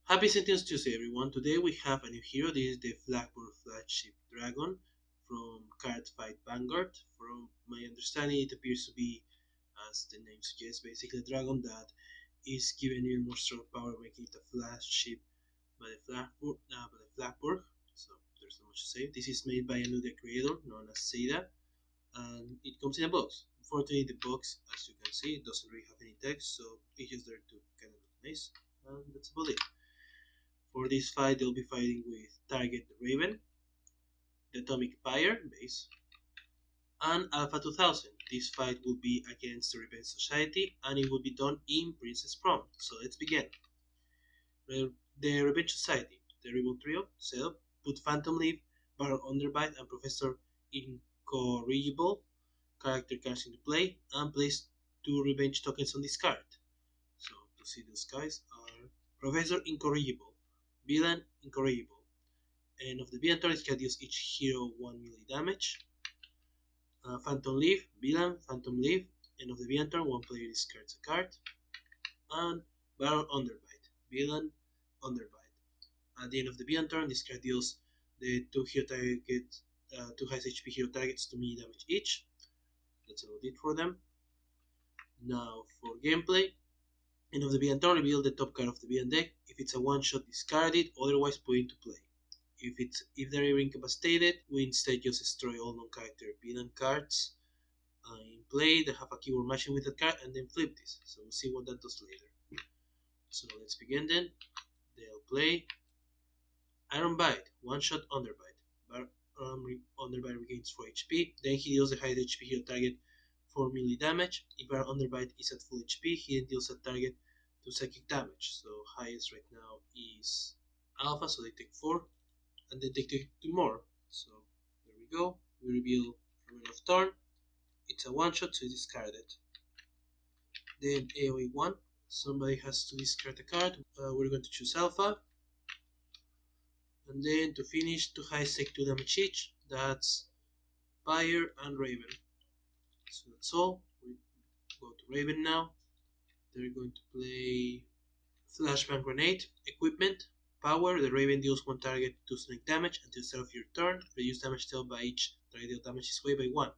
Happy Sentinels Tuesday, everyone. Today we have a new hero. This is the Flagburg Flagship Dragon from Card Fight Vanguard. From my understanding, it appears to be, as the name suggests, basically a dragon that is given even more strong power, making it a flagship by the Flagburg. So there's not much to say. This is made by a new creator known as Seda, and it comes in a box. Unfortunately, the box, as you can see, doesn't really have any text, so it's just there to kind of look nice, and that's about it. For this fight, they'll be fighting with Target the Raven, the Atomic Pyre base, and Alpha 2000. This fight will be against the Revenge Society, and it will be done in Princess Prom. So let's begin. The Revenge Society, the Rebel Trio, setup, put Phantom Leaf, Baron Underbite, and Professor Incorrigible character cards into play, and place 2 Revenge tokens on this card. So to see those guys are Professor Incorrigible, Villain Incorrigible. End of the villain turn, can deals each hero 1 melee damage. Phantom Leaf, Villain, Phantom Leaf. End of the villain turn, one player discards a card. And Baron Underbite, Villain, Underbite. At the end of the villain turn, this card deals the 2 hero targets, 2 highest HP hero targets 2 melee damage each. That's about it for them. Now for gameplay. End of the villain turn, reveal the top card of the villain deck. If it's a one-shot, discard it, otherwise put it into play. If they're ever incapacitated, we instead just destroy all non-character villain cards in play that have a keyword matching with that card, and then flip this. So we'll see what that does later. So let's begin then. They'll play Iron Bite, one-shot Underbite. Underbite regains 4 HP. Then he deals the highest HP hero target 4 melee damage. If our Underbite is at full HP, he then deals a target 2 psychic damage. So highest right now is Alpha, so they take 4. And then they take 2 more. So there we go. We reveal Remain of Turn. It's a one shot, so it's discarded. Then AoE 1. Somebody has to discard a card. We're going to choose Alpha. And then to finish, 2 highs take 2 damage each. That's Pyre and Raven. So that's all. We go to Raven now. They're going to play Flashbang Grenade, Equipment. Power, the Raven deals 1 target 2 sonic damage until the start of your turn. Reduce damage dealt by each target deal damage this way by 1.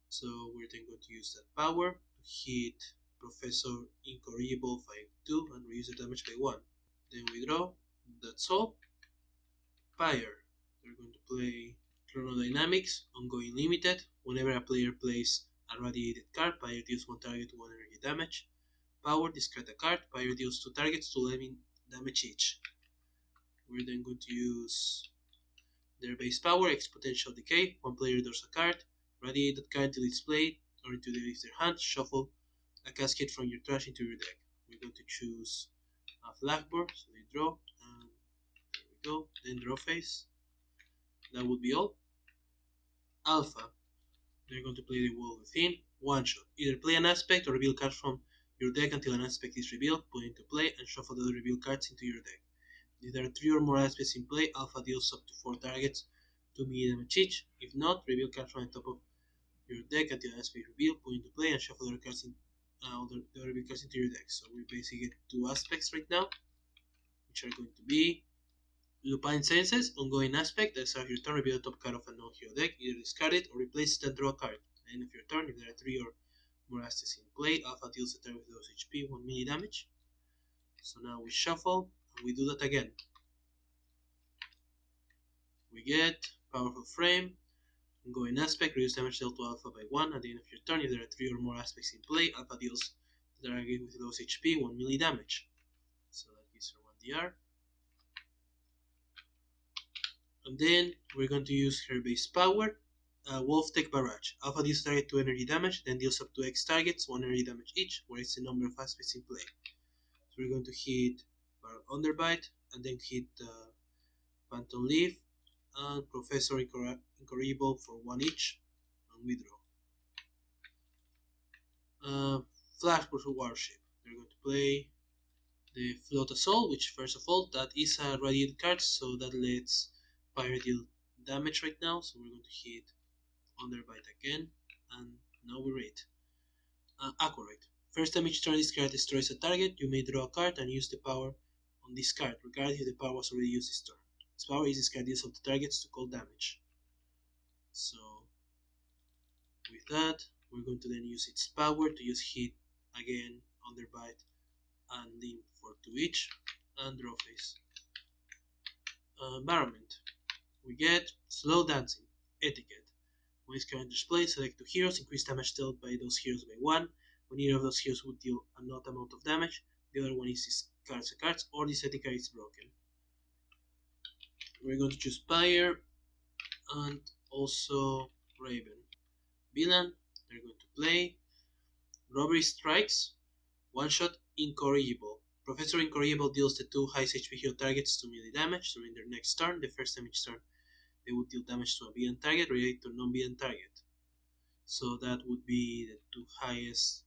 So we're then going to use that power to hit Professor Incorrigible 5-2 and reduce the damage by 1. Then we draw. That's all. Pyre. They're going to play Chronodynamics, Ongoing Limited. Whenever a player plays a radiated card, Pyre deals 1 target 1 energy damage. Power, discard a card. Pyre deals 2 targets 2 11 damage each. We're then going to use their base power, Exponential Decay. 1 player draws a card, radiate that card until it's played or until they leave their hand, shuffle a cascade from your trash into your deck. We're going to choose a Flagburg, so they draw, and there we go, then draw phase. That would be all. Alpha, they're going to play the Wall Within, one shot. Either play an aspect or reveal cards from your deck until an aspect is revealed, put it into play, and shuffle the other revealed cards into your deck. If there are 3 or more aspects in play, Alpha deals up to 4 targets 2 melee damage each. If not, reveal cards from the top of your deck until an aspect is revealed, put into play, and shuffle the other cards the other revealed cards into your deck. So we basically get 2 aspects right now, which are going to be Lupine Senses, Ongoing Aspect. At the start of your turn, reveal the top card of a non-hero deck, either discard it or replace it and draw a card. At the end of your turn, if there are 3 or more aspects in play, Alpha deals a target with those HP 1 melee damage. So now we shuffle, and we do that again. We get Powerful Frame, Ongoing Aspect, reduce damage dealt to Alpha by 1. At the end of your turn, if there are 3 or more aspects in play, Alpha deals the target with those HP 1 melee damage. So that gives her 1 DR. And then we're going to use her base power, Wolf Tech Barrage. Alpha deals target 2 energy damage, then deals up to X targets 1 energy damage each, where it's the number of aspects in play. So we're going to hit Baron Underbite, and then hit Phantom Leaf, and Professor Incorrigible for 1 each, and we draw. Flagburg Warship. They're going to play the Float Assault, which first of all, that is a radiated card, so that lets Pyre deal damage right now. So we're going to hit Underbite again, and now we rate. Accurate. First time each turn this card destroys a target, you may draw a card and use the power on this card, regardless if the power was already used this turn. Its power is discard deals of the targets to call damage. So with that, we're going to then use its power to use hit again, underbite, and limp for 2 each, and draw face. Environment. We get slow dancing, etiquette. When this card enters play, select 2 heroes, increase damage dealt by those heroes by 1. When either of those heroes would deal a not amount of damage, the other one is discards a card, or this etiquette is broken. We're going to choose Pyre and also Raven. Villain, they're going to play Robbery Strikes, one shot Incorrigible. Professor Incorrigible deals the 2 highest HP hero targets to melee damage during their next turn. The first time each turn, they would deal damage to a villain target related to a non-villain target. So that would be the 2 highest,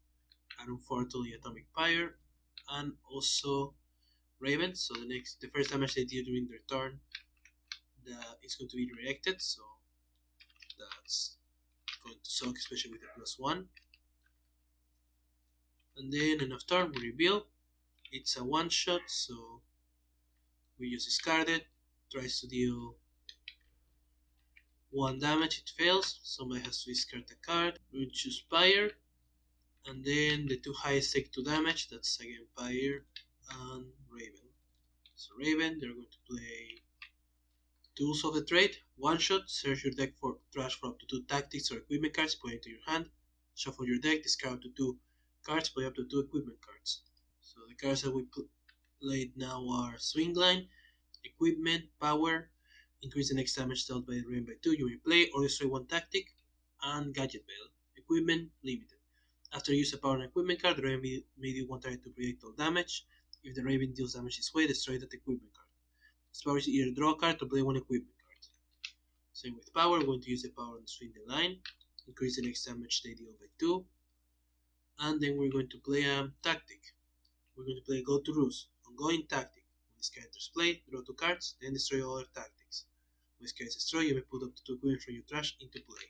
and unfortunately Atomic Pyre, and also Raven. So the first damage they deal during their turn, is going to be redirected. So that's going to suck, especially with the +1. And then end of turn we reveal. It's a one shot, so we just discard it. Tries to deal 1 damage, it fails. Somebody has to discard a card. We choose Pyre, and then the 2 highest take 2 damage. That's again Pyre and Raven. So Raven, they're going to play Tools of the Trade. One shot, search your deck for trash for up to 2 tactics or equipment cards, put it into your hand. Shuffle your deck, discard up to 2 cards, play up to 2 equipment cards. So the cards that we played now are Swing Line, Equipment, Power, increase the next damage dealt by the Raven by 2, you may play, or destroy 1 tactic, and Gadget Veil. Equipment, limited. After you use a power and equipment card, the Raven may deal 1 target to projectile damage. If the Raven deals damage this way, destroy that equipment card. Its power is either draw a card or play 1 equipment card. Same with power, we're going to use the power and swing the line, increase the next damage they deal by 2, and then we're going to play a tactic. We're going to play Go to Ruse, ongoing tactic. When this card enters play, draw 2 cards, then destroy all other tactics. When this card is destroyed, you may put up to 2 equipment from your trash into play.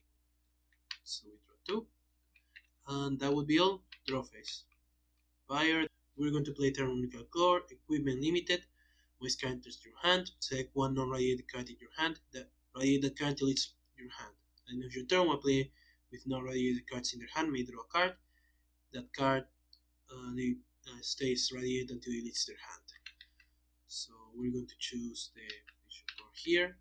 So we draw 2, and that would be all. Draw phase. Fire. We're going to play Thermonuclear Core, Equipment Limited. When this card enters your hand, select 1 non-radiated card in your hand. The radiated card until it's your hand. And if your turn, one play with non-radiated cards in their hand may draw a card. That card stays radiated until it leaves their hand. So we're going to choose the Vision Core here.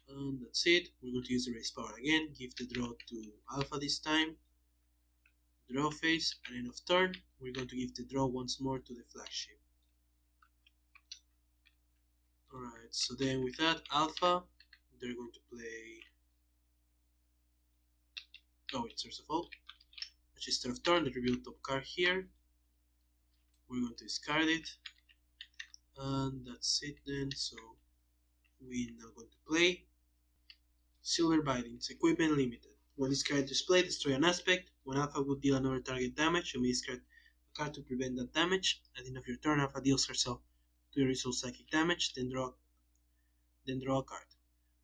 And that's it. We're going to use the raise power again. Give the draw to Alpha this time. Draw phase, and end of turn, we're going to give the draw once more to the flagship. Alright, so then with that, Alpha, they're going to play. Oh, wait, first of all, actually, instead of turn, they reveal top card here. We're going to discard it, and that's it then. So we're now going to play Silver Bindings, Equipment Limited. When this card is displayed, destroy an aspect. When Alpha would deal another target damage, you may discard a card to prevent that damage. At the end of your turn, Alpha deals herself 2 result psychic damage, then draw a card.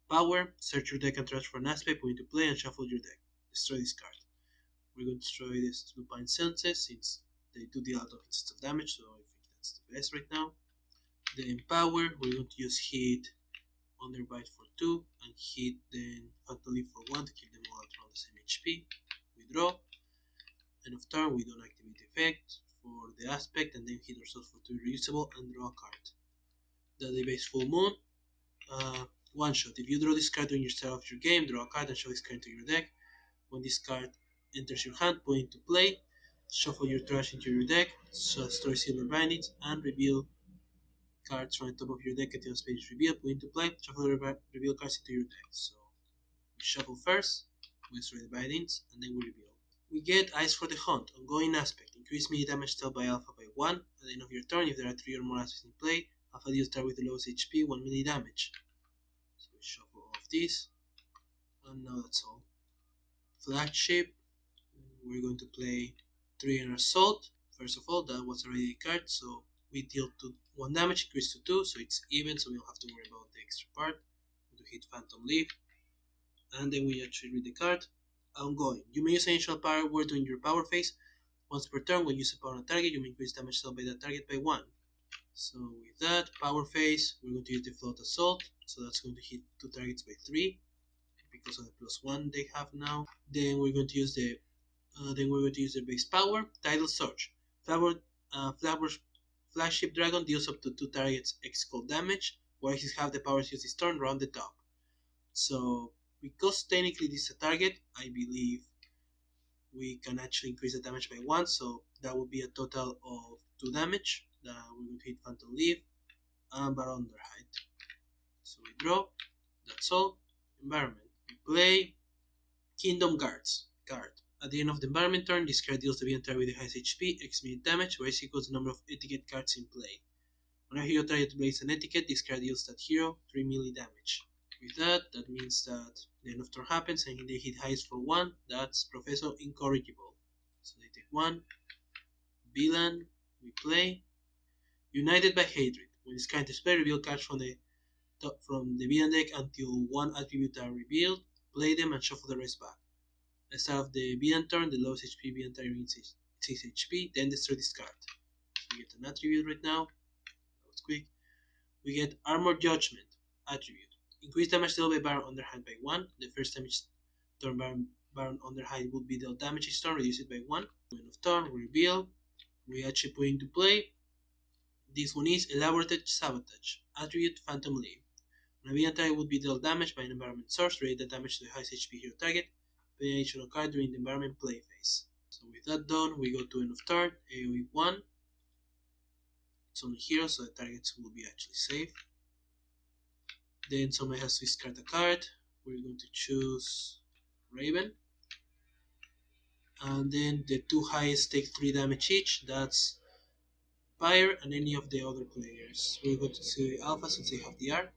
Power, search your deck and trash for an aspect, put into play, and shuffle your deck. Destroy this card. We're going to destroy this Lupine Senses since they do deal a lot of instances of damage, so I think that's the best right now. Then Power, we're going to use Hit Underbite for 2 and hit then Phantom Leap for 1 to keep them all around the same HP. We draw. End of turn, we don't activate the effect for the aspect and then hit ourselves for 2 reusable and draw a card. The base Full Moon. One shot. If you draw this card during your start of your game, draw a card and show this card to your deck. When this card enters your hand, put it into play. Shuffle your trash into your deck, so destroy Silver Bindings, and reveal cards from the top of your deck until space is revealed. Put into play. Shuffle the reveal cards into your deck. So we shuffle first, we destroy the bindings, and then we reveal. We get Eyes for the Hunt, ongoing aspect. Increase melee damage dealt by Alpha by 1. At the end of your turn, if there are 3 or more aspects in play, Alpha deals start with the lowest HP, 1 melee damage. So we shuffle all of these, and now that's all. Flagship, we're going to play 3 in Assault. First of all, that was already a card, so we deal 1 damage, increase to 2, so it's even, so we don't have to worry about the extra part. We're going to hit Phantom Leap, and then we actually read the card. Ongoing. You may use an initial power word during your power phase. Once per turn, when you use a power on a target, you may increase damage dealt by that target by 1. So with that, power phase, we're going to use the float assault. So that's going to hit 2 targets by 3 because of the +1 they have now. Then we're going to use the base power, tidal surge. Flagburg Flagship Dragon deals up to 2 targets X cold damage, while he have the power to use his turn around the top. So because technically this is a target, I believe we can actually increase the damage by 1, so that would be a total of 2 damage. That we're going to hit Phantom Leaf and Baron Underhide. So we draw, that's all. Environment. We play Kingdom Guards. Guard. At the end of the environment turn, this card deals the villain target with the highest HP, X minute damage, where X equals the number of etiquette cards in play. When a hero target plays an etiquette, this card deals that hero 3 melee damage. With that, that means that the end of turn happens and they hit highest for 1, that's Professor Incorrigible. So they take 1. Villain, we play United by Hatred. When this card is played, reveal cards from the villain deck until 1 attribute are revealed, play them and shuffle the rest back. At the start of the villain turn, the lowest HP villain target wins 6 HP, then destroy this card. So we get an attribute right now. That was quick. We get Armor Judgment attribute. Increase damage dealt by Baron Underhand by 1. The first damage turn Baron Underhand would be dealt damage each turn, reduce it by 1. End of turn, we reveal. We actually put into play. This one is Elaborated Sabotage attribute Phantom Leaf. When a villain target would be dealt damage by an environment source, relate the damage to the highest HP hero target. Pay an additional card during the environment play phase. So with that done, we go to end of turn, AoE 1. It's only here, so the targets will be actually safe. Then somebody has to discard a card. We're going to choose Raven. And then the 2 highest take 3 damage each. That's Pyre and any of the other players. We're going to see Alpha since they have the R.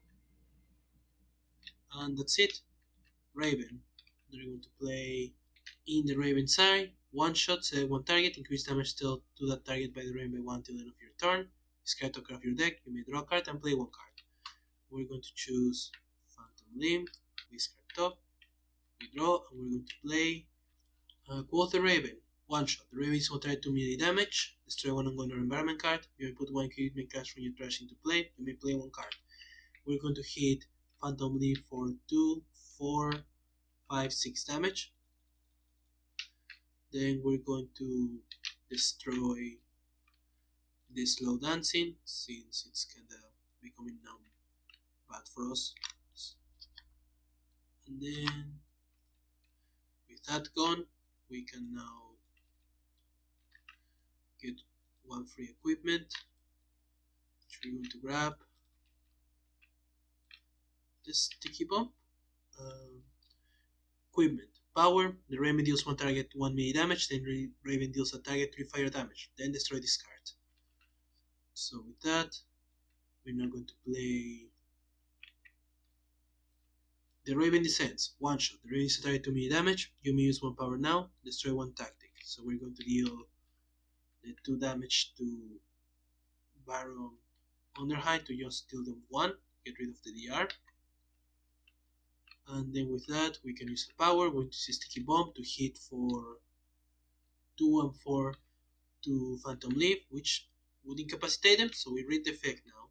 And that's it. Raven. They're going to play in the Raven side. 1 shot, select 1 target, increase damage dealt to that target by the Raven by 1 till the end of your turn. Discard a card of your deck, you may draw a card and play 1 card. We're going to choose Phantom Limb, discard top, we draw, and we're going to play Quoth Raven. 1 shot. The Raven is going to try 2 melee damage, destroy 1 ongoing or environment card. You may put 1 equipment card from your trash into play, you may play 1 card. We're going to hit Phantom Limb for 2, 4, 5, 6 damage. Then we're going to destroy the slow dancing since it's kinda becoming now bad for us. And then with that gone, we can now get 1 free equipment, which we're going to grab. This sticky bomb. Equipment. Power. The Raven deals 1 target 1 melee damage, then Raven deals a target 3 fire damage, then destroy this card. So with that, we're now going to play the Raven Descends. 1 shot. The Raven is a target 2 melee damage, you may use 1 power now, destroy 1 tactic. So we're going to deal the 2 damage to Baron Underhide to just deal them 1, get rid of the DR. And then with that, we can use a power. We're going to use Sticky Bomb to hit for 2 and 4 to Phantom Leaf, which would incapacitate them, so we read the effect now.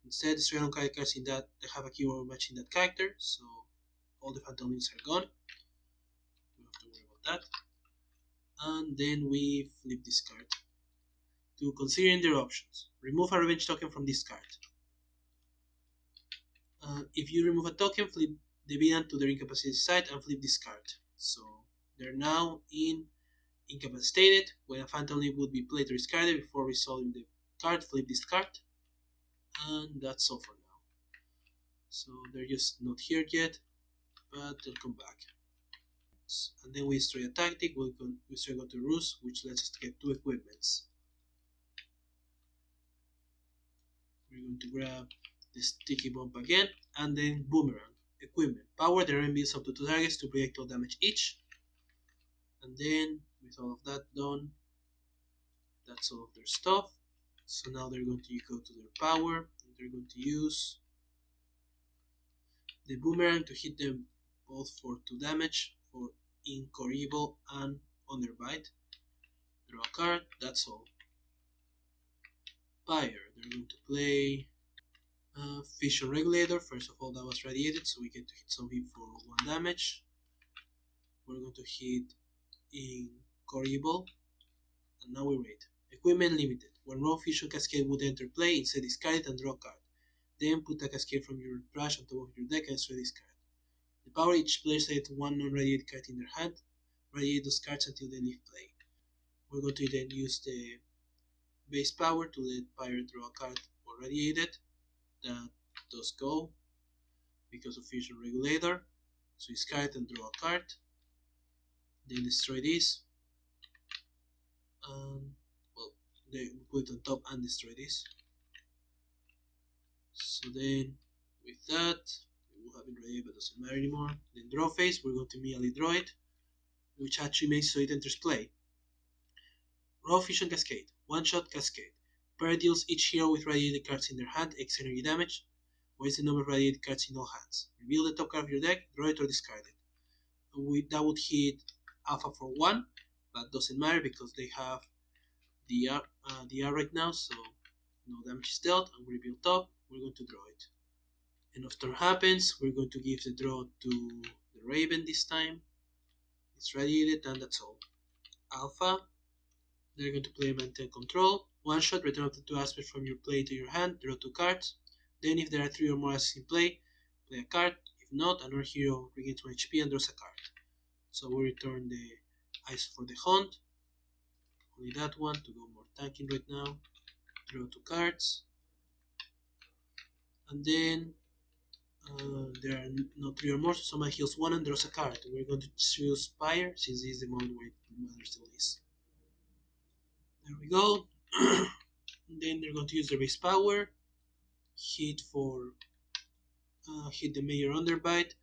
Instead, destroy all characters in that they have a keyword matching that character, so all the Phantom Leaves are gone. We don't have to worry about that. And then we flip this card. To considering their options, remove a revenge token from this card. If you remove a token, flip the villain to their incapacitated side and flip this card. So they're now incapacitated. When a Phantom Leaf would be played or discarded before resolving the card, flip this card. And that's all for now. So they're just not here yet, but they'll come back. And then we destroy a tactic, we destroy go to Ruse, which lets us get 2 equipments. We're going to grab the Sticky Bomb again, and then Boomerang. Equipment. Power, the Raven builds up to 2 targets to projectile damage each. And then, with all of that done, that's all of their stuff. So now they're going to go to their power, and they're going to use the Boomerang to hit them both for 2 damage, for Incorrigible and Underbite. Draw a card, that's all. Pyre, they're going to play Fission Regulator. First of all, that was radiated, so we get to hit something for 1 damage. We're going to hit Incorrigible, and now we rate. Equipment limited. When raw Fission Cascade would enter play, instead discard it and draw a card. Then put a cascade from your trash on top of your deck and destroy this card. The power each player selects 1 non-radiated card in their hand. Radiate those cards until they leave play. We're going to then use the base power to let Pyre draw a card or radiated. That does go because of Fusion Regulator. So discard and draw a card. Then destroy this. Well, they put it on top and destroy this. So then, with that, we will have it ready, but doesn't matter anymore. Then draw phase, we're going to immediately draw it, which actually makes so it enters play. Raw Fusion Cascade, 1-shot Cascade. Pair deals each hero with radiated cards in their hand X energy damage. What is the number of radiated cards in all hands? Reveal the top card of your deck, draw it or discard it. That would hit Alpha for 1, but doesn't matter because they have the R right now, so no damage is dealt, and we reveal top, we're going to draw it. End of turn happens, we're going to give the draw to the Raven this time. It's radiated, and that's all. Alpha, they're going to play Maintain Control. 1-shot, return up to 2 aspects from your play to your hand, draw 2 cards. Then if there are 3 or more assets in play a card. If not, another hero regains 1 HP and draws a card. So we return the Ice for the Hunt. Only that one to go more tanking right now. Draw 2 cards. And then there are no 3 or more, so somebody heals 1 and draws a card. We're going to choose Pyre since this is the mode where Mother still is. There we go. Then they're going to use their base power. Hit the Major Underbite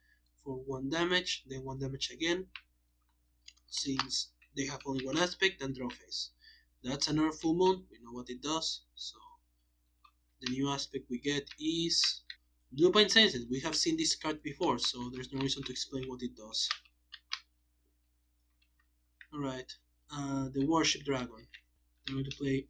for 1 damage, then 1 damage again, since they have only 1 aspect, and draw phase. That's another full moon, we know what it does, so the new aspect we get is Blueprint Senses. We have seen this card before, so there's no reason to explain what it does. Alright, the Warship Dragon. I'm going to play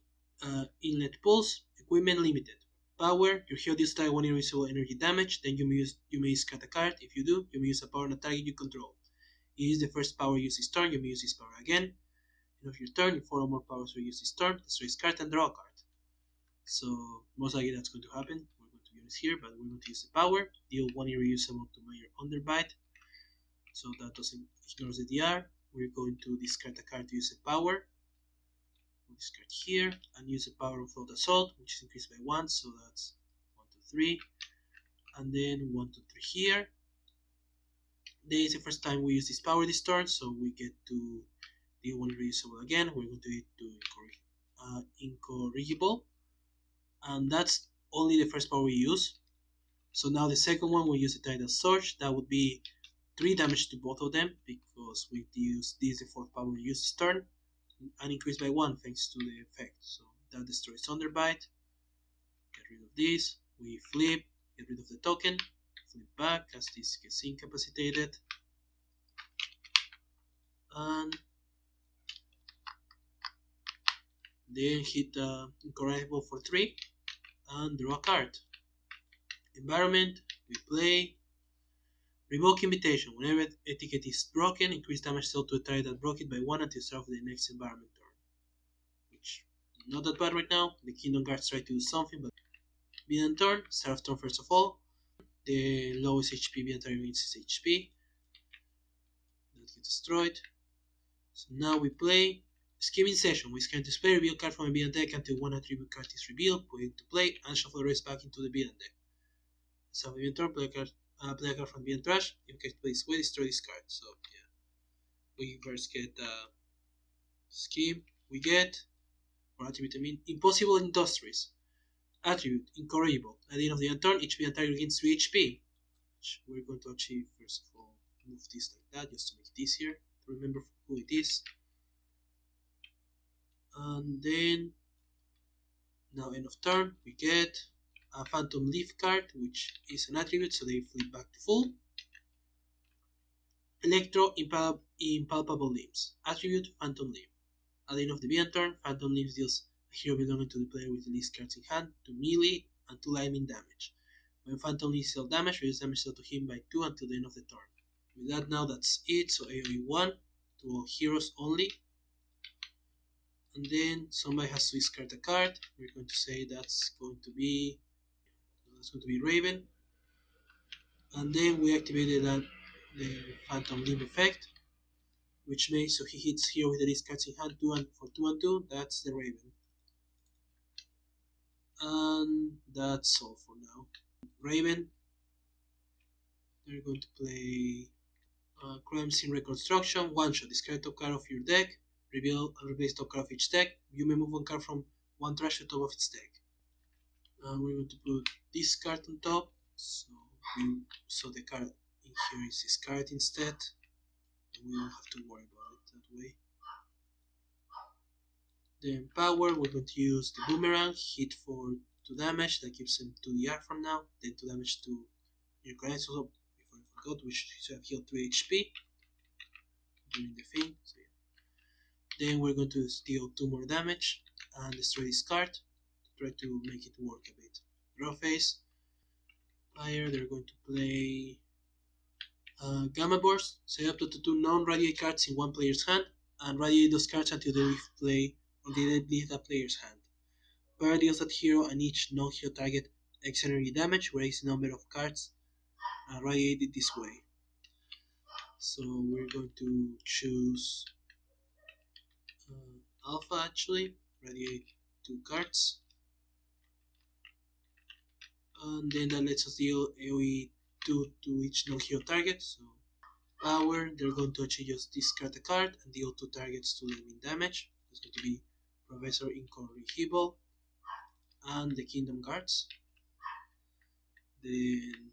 Inlet Pulse, Equipment Limited. Power, your hero deals target 1 invisible energy damage, then you may discard a card. If you do, you may use a power on a target you control. It is the first power used this turn, you may use this power again. End of your turn, if 4 or more powers were used this turn, destroy this card and draw a card. So, most likely that's going to happen. We're going to use here, but we're going to use the power. Deal 1 irreusable to Major Underbite. So that doesn't ignore the DR. We're going to discard a card to use a power. We'll discard here and use the power of Float Assault, which is increased by 1, so that's 1, 2, 3. And then 1, 2, 3 here. This is the first time we use this power this turn, so we get to deal 1 reusable again. We're going to do it to Incorrigible. And that's only the first power we use. So now the second one we use the Tidal Surge. That would be 3 damage to both of them because we use this the 4th power we use this turn. And increased by 1 thanks to the effect. So that destroys Underbite. Get rid of this. We flip, get rid of the token, flip back as this gets incapacitated. And then hit Incorrigible for 3 and draw a card. Environment, we play Revoke Invitation. Whenever etiquette is broken, increase damage dealt to a target that broke it by 1 until the start of the next environment turn. Which, not that bad right now. The Kingdom Guards try to do something, but Being turn, start of turn first of all. The lowest HP being target wins is HP. That gets destroyed. So now we play Scheming Session. We scan display, reveal card from a Being deck until 1 attribute card is revealed, put it into play, and shuffle the rest back into the Being deck. So Being turn, play a card from Being trash. If you play this way, destroy this card. So yeah. We first get Scheme. We get, or attribute I mean, Impossible Industries. Attribute, Incorrigible. At the end of the turn, each Being target gains 3 HP. Which we're going to achieve first of all. Move this like that, just to make it easier to remember who it is. And then, now end of turn, we get a Phantom Leaf card, which is an attribute, so they flip back to full. Electro Impalpable Limbs. Attribute, Phantom Limb. At the end of the Being turn, Phantom Limbs deals A hero belonging to the player with the least cards in hand, 2 melee, and 2 lightning damage. When Phantom Leaves deal damage, reduce damage dealt to him by 2 until the end of the turn. With that now, that's it. So AoE 1 to all heroes only. And then somebody has to discard a card. We're going to say that's going to be Raven. And then we activated the Phantom Limb effect, which makes so he hits here with the least cards in hand 2 and for 2 and 2. That's the Raven. And that's all for now. Raven. They're going to play Crime Scene Reconstruction. One shot. Discard top card of your deck. Reveal and replace top card of each deck. You may move one card from one trash to top of its deck. We're going to put this card on top. So the card in here is discarded instead. And we don't have to worry about it that way. Then power, we're going to use the boomerang. Hit for 2 damage. That gives him 2 DR from now. Then 2 damage to your grenades. Also, if I forgot, we should have healed 3 HP during the thing. So, yeah. Then we're going to deal 2 more damage and destroy this card to try to make it work a bit. Draw phase. Pyre, they're going to play Gamma Burst. Set up to 2 non-radiate cards in one player's hand and radiate those cards until they leave that player's hand. Pyre deals that hero and each non-hero target X energy damage, where X number of cards radiated this way. So we're going to choose Alpha actually, radiate 2 cards. And then that lets us deal AoE 2 to each non-hero target. So power, they're going to actually just discard a card and deal 2 targets to them in damage. It's going to be Professor Incorrigible and the Kingdom Guards. Then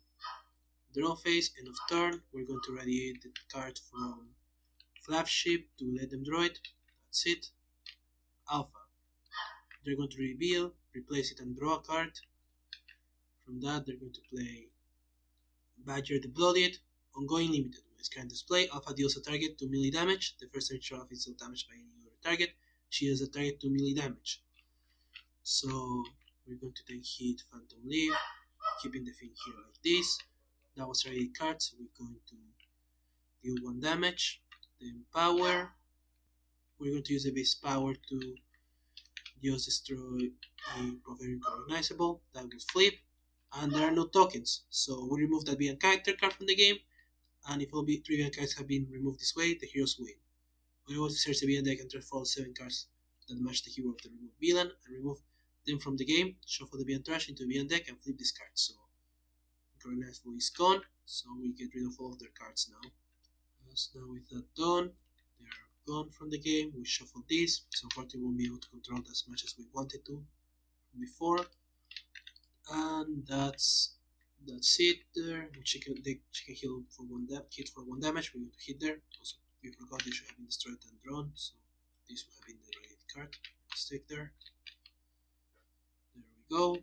draw phase, end of turn, we're going to radiate the card from Flagship to let them draw it. That's it. Alpha, they're going to reveal, replace it and draw a card. From that, they're going to play Badger the Bloodied, ongoing limited. When it's current display, Alpha deals a target 2 melee damage. The first target of is dealt damage by any other target. She deals a target 2 melee damage. So we're going to then hit Phantom Leaf, keeping the thing here like this. That was already a card, so we're going to deal 1 damage. Then power. We're going to use the base power to just destroy a Professor Incognizable. That will flip. And there are no tokens, so we remove that beyond character card from the game, and if all trivial cards have been removed this way, the heroes win. We also search the beyond deck and transfer all 7 cards that match the hero of the removed villain and remove them from the game, shuffle the beyond trash into the beyond deck and flip this card. So Incognizable is gone, so we get rid of all of their cards now. So now with that done, they are gone from the game. We shuffle this, so unfortunately we won't be able to control as much as we wanted to before. And that's it there. She can heal for hit for 1 damage. We're going to hit there. Also, we forgot they should have been destroyed and drawn, so this will have been the right card. Stick there. There we go.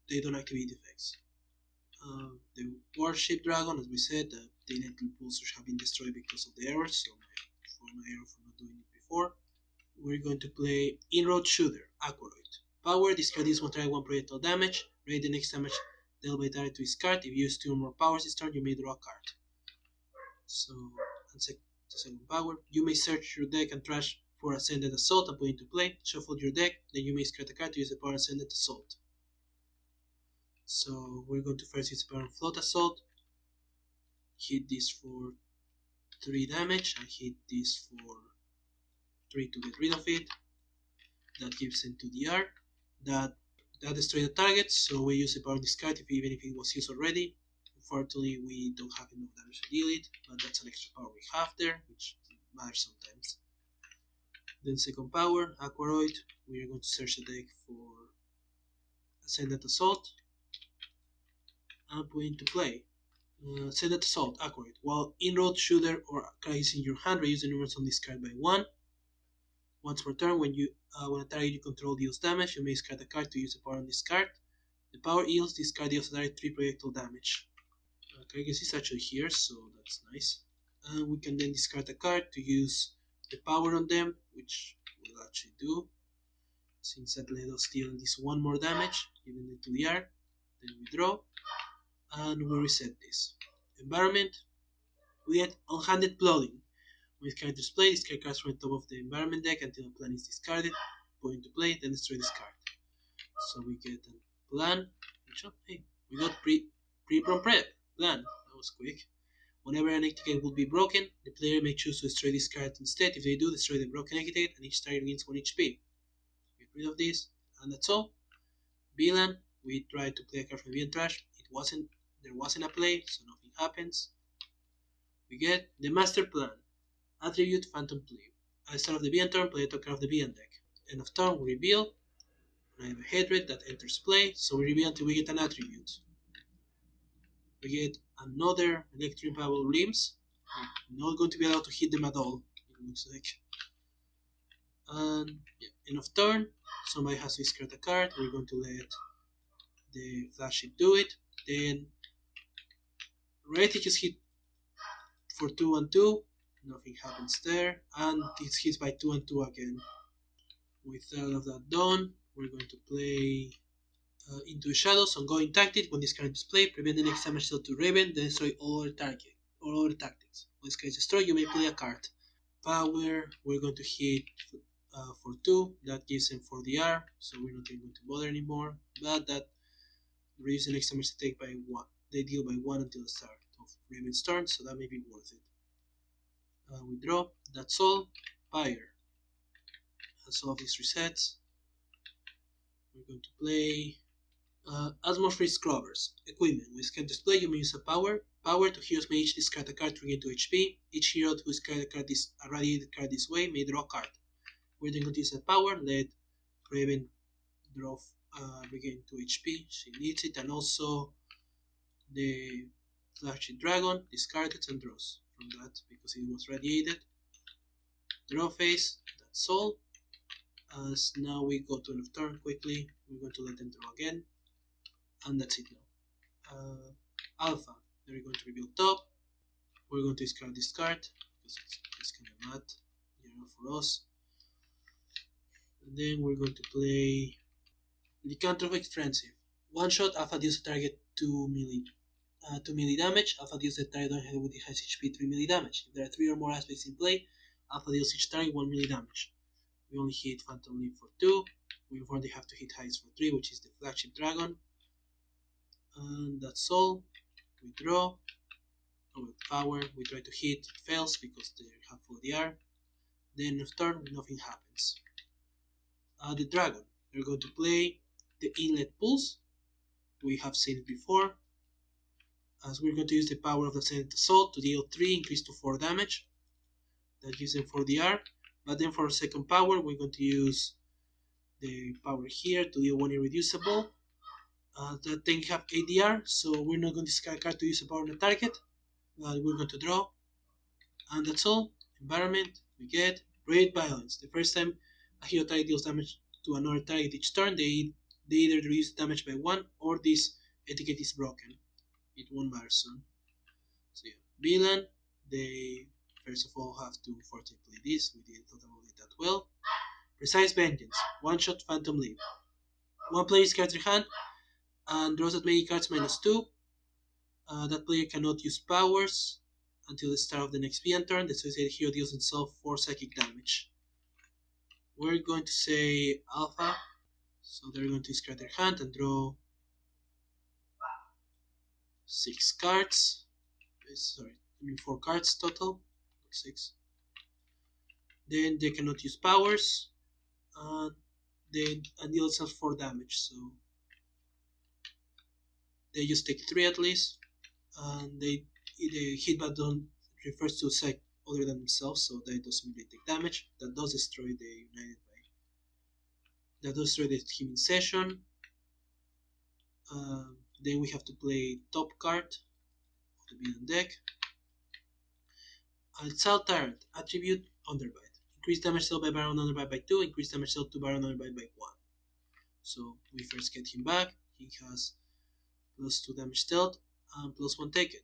They don't activate effects. The Warship Dragon, as we said, the little pools should have been destroyed because of the errors, so my error for not doing it before. We're going to play Inroad Shooter, Aquaroid. Power, discard this one target 1 projectile damage. Rate the next damage dealt by target to his card. If you use 2 or more powers this turn, you may draw a card. So, the second power. You may search your deck and trash for Ascended Assault and put it into play. Shuffle your deck, then you may discard a card to use the power Ascended Assault. So, we're going to first use the power Float Assault. Hit this for 3 damage and hit this for 3 to get rid of it. That gives him 2 DR. That destroys the target, so we use the power discard even if it was used already. Unfortunately, we don't have enough damage to deal it, but that's an extra power we have there, which matters sometimes. Then second power, Aquaroid. We are going to search the deck for Ascended Assault and put into play. Ascended Assault, Aquaroid. While Inroad, Shooter, or card is in your hand, reduce the numbers on this card by 1. Once per turn, when a target you control deals damage, you may discard a card to use the power on this card. The power heals, this card deals a target 3 projectile damage. I guess it's actually here, so that's nice. And we can then discard a card to use the power on them, which will actually do, since that let us deal this one more damage, giving it to the R. Then we draw, and we reset this. Environment, we get unhanded plotting. With characters play, discard cards from the top of the environment deck until a plan is discarded. Put into play, then destroy this card. So we get a plan. Hey, we got pre-prom prep plan. That was quick. Whenever an etiquette will be broken, the player may choose to destroy this card instead. If they do, destroy the broken etiquette, and each target gains 1 HP. Get rid of this, and that's all. VLAN, we tried to play a card from VN Trash. There wasn't a play, so nothing happens. We get the Master Plan. Attribute Phantom Play. At the start of the VN turn, play a token of the VN deck. End of turn, we reveal. I have a Hatred that enters play, so we reveal until we get an attribute. We get another Electric Power Rims. We're not going to be allowed to hit them at all, it looks like. And yeah, end of turn, somebody has to discard a card. We're going to let the flagship do it. Then Red just hit for 2 and 2. Nothing happens there, and it hits by 2 and 2 again. With all of that done, we're going to play into the shadows. Ongoing tactic. When this card is played, prevent the next damage dealt to Raven, then destroy all other target or other tactics. When this card is destroyed, you may play a card. Power, we're going to hit for 2. That gives them 4DR, so we're not even going to bother anymore. But that reduces the next damage they take by 1. They deal by 1 until the start of Raven's turn, so that may be worth it. We draw. That's all. Pyre. As all of these resets, we're going to play Atmosphere Scrubbers. Equipment. With can display, you may use a power. Power to heroes may each discard a card to gain 2 HP. Each hero who discards a radiated card this way may draw a card. We're then going to use a power. Let Raven draw regain 2 HP. She needs it, and also the Flagship Dragon discards it and draws from that because it was radiated. Draw phase. That's all. As now we go to end of turn quickly, we're going to let them draw again, and that's it now. Alpha, they're going to reveal top. We're going to discard this card because it's kind of mad, for us. And then we're going to play Lycanthropic Frenzy. One shot, Alpha deals a target 2 melee damage. Alpha deals a target with the highest HP 3 melee damage. If there are 3 or more aspects in play, Alpha deals each target 1 melee damage. We only hit Phantom Leap for 2. We only have to hit highest for 3, which is the Flagship Dragon. And that's all. We draw. With power, we try to hit. It fails because they have 4DR. Then of turn, nothing happens. The Dragon. They're going to play the Inlet Pulse. We have seen it before. As we're going to use the power of the Ascendant Assault to deal 3 increase to 4 damage. That gives them 4DR. But then for second power, we're going to use the power here to deal 1 irreducible. That thing have ADR, so we're not going to discard a card to use a power on the target. We're going to draw. And that's all. Environment, we get Great Violence. The first time a hero target deals damage to another target each turn, they either reduce damage by 1 or this etiquette is broken. It won't matter soon. So yeah, villain, they first of all have to fortunately play this. We didn't thought about it that well. Precise Vengeance. One shot Phantom Leap. One player discards their hand and draws that many cards -2. That player cannot use powers until the start of the next VN turn. The associated hero deals himself 4 psychic damage. We're going to say Alpha. So they're going to discard their hand and draw 6 cards. Sorry, 4 cards total. 6. Then they cannot use powers. And deal themselves 4 damage. So they just take 3 at least. And the hit button refers to a side other than themselves, so that doesn't really take damage. That does destroy the United by. That does destroy the Team in Session. Then we have to play top card of the villain deck. Alzal Tyrant, attribute Underbite. Increase damage dealt by Baron Underbite by 2, increase damage dealt to Baron Underbite by 1. So we first get him back. He has +2 damage dealt and +1 taken.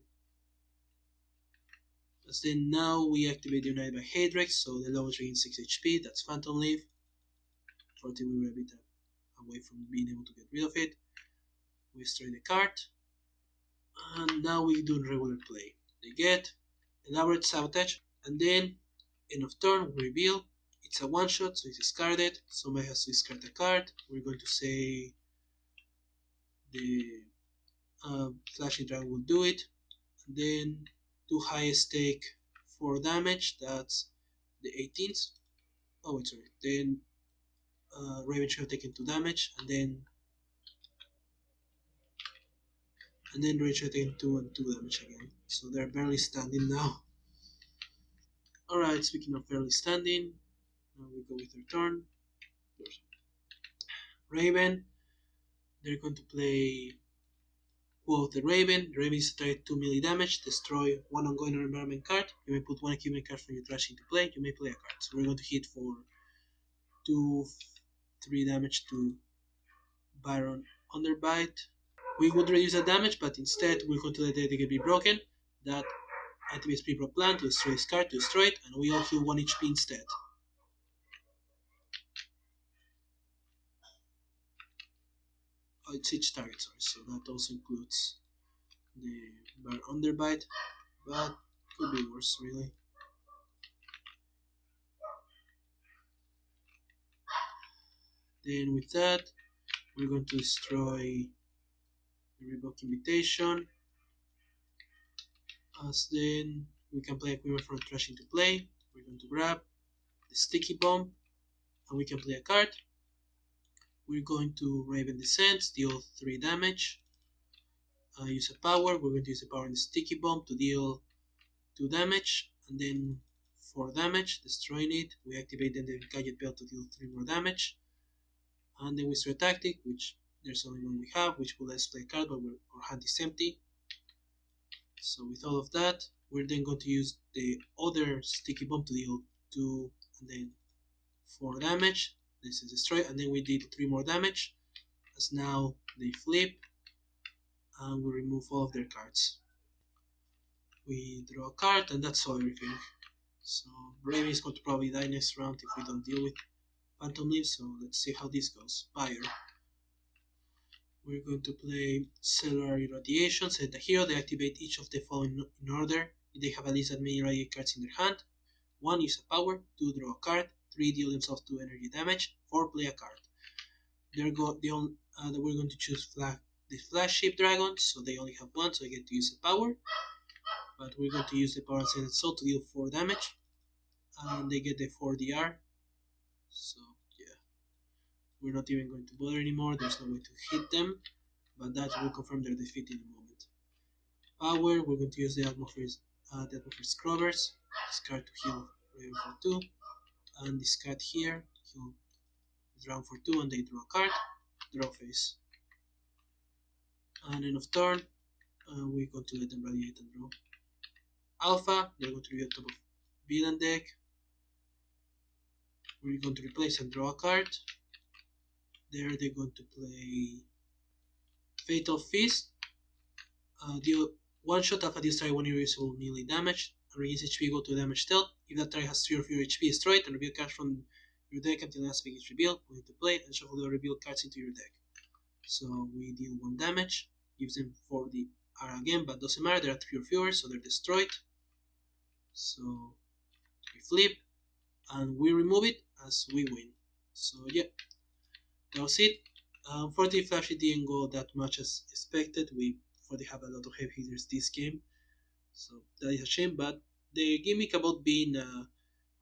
As then now we activate the United by Hadrex, so the lowest regains 6 HP, that's Phantom Leaf. 40 we were a bit away from being able to get rid of it. We destroy the card, and now we do regular play. They get Elaborate Sabotage, and then end of turn we reveal. It's a one shot, so it's discarded. Somebody has to discard a card. We're going to say the Flagship Dragon will do it. And then do high stake 4 damage, that's the 18th. Oh, wait, sorry. Then Raven should have taken 2 damage, and then Raven should have taken 2 and 2 damage again. So they're barely standing now. Alright, speaking of barely standing, now we go with their turn. Raven, they're going to play Quote the Raven. The Raven is target 2 melee damage, destroy 1 ongoing or environment card. You may put 1 equipment card from your trash into play. You may play a card. So we're going to hit for 3 damage to Baron Underbite. We would reduce that damage, but instead we're going to let the etiquette be broken. That activates pre-pro plan to destroy this card, to destroy it, and we all heal 1 HP instead. Oh, it's each target, sorry, so that also includes the Baron Underbite, but could be worse, really. Then with that, we're going to destroy the Revoke Invitation. As then we can play equipment from trash into play. We're going to grab the Sticky Bomb, and we can play a card. We're going to Raven Descent, deal 3 damage. Use a power. We're going to use the power in the Sticky Bomb to deal 2 damage, and then 4 damage, destroying it. We activate then the Gadget Belt to deal 3 more damage. And then we start Tactic, which there's only one we have, which will let us play a card, but our hand is empty. So with all of that, we're then going to use the other Sticky Bomb to deal 2 and then 4 damage. This is destroy, and then we did 3 more damage. As now they flip, and we remove all of their cards. We draw a card, and that's all everything. So Raven is going to probably die next round if we don't deal with Phantom Leaf, so let's see how this goes. Pyre. We're going to play Cellular Irradiation. Set a hero. They activate each of the following in order. If they have at least that many irradiate cards in their hand. 1. Use a power. 2. Draw a card. 3. Deal themselves 2 energy damage. 4. Play a card. We're going to choose the Flagship Dragon, so they only have 1, so they get to use a power. But we're going to use the power and send it so to deal 4 damage. And they get the 4 DR. So yeah, we're not even going to bother anymore. There's no way to hit them, but that will confirm their defeat in a moment. Power, we're going to use the Atmosphere Scrubbers. Discard to heal Raven for 2, and discard here, heal Drown for 2, and they draw a card. Draw phase. And end of turn, we're going to let them radiate and draw. Alpha, they're going to be on top of villain deck. We're going to replace and draw a card. There they're going to play Fatal Fist. Deal 1 shot alpha deals target 1 irreversible melee damage, and regains HP equal to damage dealt. If that target has 3 of your HP, destroy it, and reveal cards from your deck until the last pick is revealed. Put into play and shuffle the revealed cards into your deck. So we deal 1 damage, gives them 4 DR again, but doesn't matter, there are 3 or fewer, so they're destroyed. So we flip, and we remove it as we win. So yeah, that was it. Unfortunately, Flash didn't go that much as expected. We have a lot of heavy hitters this game, so that is a shame, but the gimmick about being a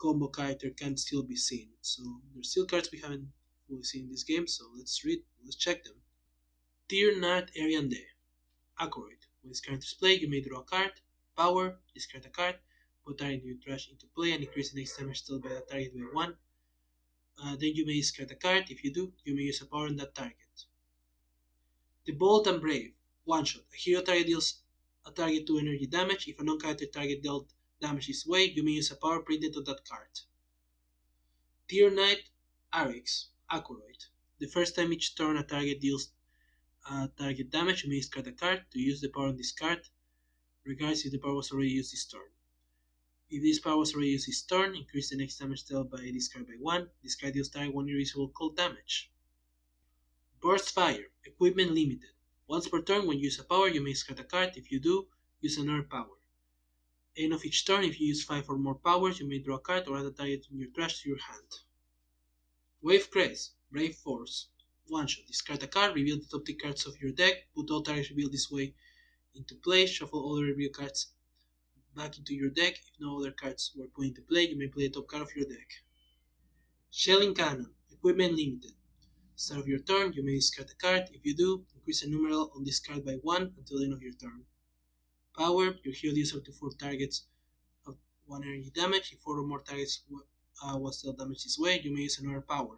combo character can still be seen. So there's still cards we haven't fully seen in this game, so let's check them. Tier Night Arian Day. Accurate. When this card is played, you may draw a card. Power, discard a card, put target in your trash into play and increase the next damage dealt by the target by 1. Then you may discard a card. If you do, you may use a power on that target. The Bold and Brave. 1 shot. A hero target deals a target 2 energy damage. If a non-character target dealt damage this way, you may use a power printed on that card. Tier Knight Arix. Accurate. The first time each turn a target deals target damage, you may discard a card to use the power on this card, regardless if the power was already used this turn. If this power was already used this turn, increase the next damage dealt by discard by 1. Discard deals target 1 irreducible cold damage. Burst Fire. Equipment limited. Once per turn, when you use a power, you may discard a card. If you do, use another power. End of each turn, if you use 5 or more powers, you may draw a card or add a target in your trash to your hand. Wave Crest. Brave Force. One shot. Discard a card, reveal the top 3 cards of your deck, put all targets revealed this way into play, shuffle all the reveal cards back into your deck. If no other cards were put into play, you may play the top card of your deck. Shelling Cannon. Equipment limited. Start of your turn, you may discard a card. If you do, increase the numeral on this card by 1 until the end of your turn. Power. Your hero deals up to 4 targets of 1 energy damage. If 4 or more targets was dealt damage this way, you may use another power.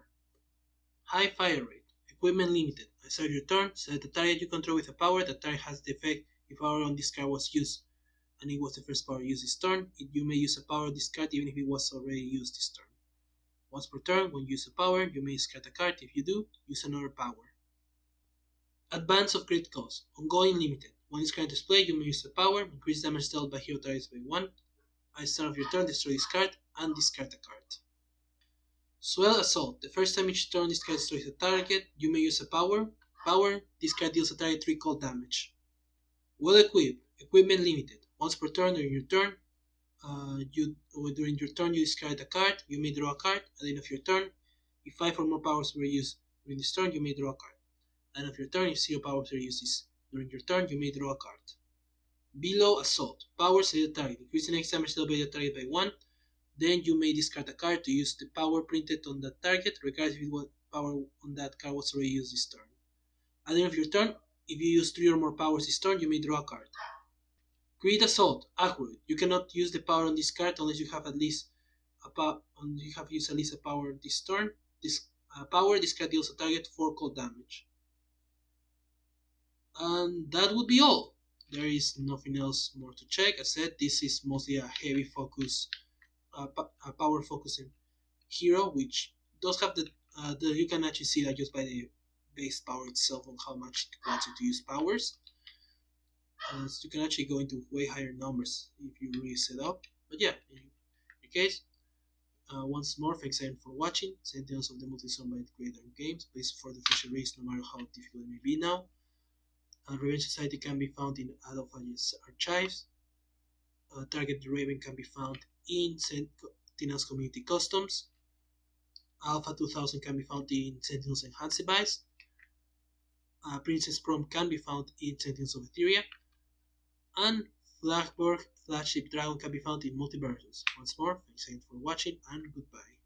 High Fire Rate. Equipment limited. At the start of your turn, select a target you control with a power. That target has the effect if power on this card was used and it was the first power used this turn. You may use a power on this card even if it was already used this turn. Once per turn, when you use a power, you may discard a card. If you do, use another power. Advance of Crit Cost. Ongoing limited. When this card is played, you may use a power. Increase damage dealt by hero targets by 1. At the start of your turn, destroy this card and discard a card. Swell Assault. The first time each turn this card destroys a target, you may use a power. This card deals a target 3 cold damage. Well Equipped. Equipment limited. Once per turn during your turn, you discard a card. You may draw a card. At the end of your turn, if 5 or more powers were used during this turn, you may draw a card. At the end of your turn, if 0 powers were used during your turn, you may draw a card. Below Assault. Power select the target. Increase the next damage dealt by the target by 1. Then you may discard a card to use the power printed on that target, regardless of what power on that card was already used this turn. At the end of your turn, if you use 3 or more powers this turn, you may draw a card. Crit Assault. Accurate. You cannot use the power on this card unless you have at least you have used at least a power this turn. This card deals a target 4 cold damage. And that would be all. There is nothing else more to check. As I said, this is mostly a heavy focus, a power focusing hero, which does have you can actually see that just by the base power itself on how much it wants you to use powers. So you can actually go into way higher numbers if you really set up. But yeah, in your case, once more, thanks again for watching. Sentinels of the Multiverses by Creator Games. Please support the future release no matter how difficult it may be now. Revenge Society can be found in adelphophages archives. Target the Raven can be found in Sentinels Community Customs. Alpha 2000 can be found in Sentinels enhancivized. Princess Prom can be found in Sentinels of Etheria. And Flagburg Flagship Dragon can be found in multiverses. Once more, thanks again for watching and goodbye.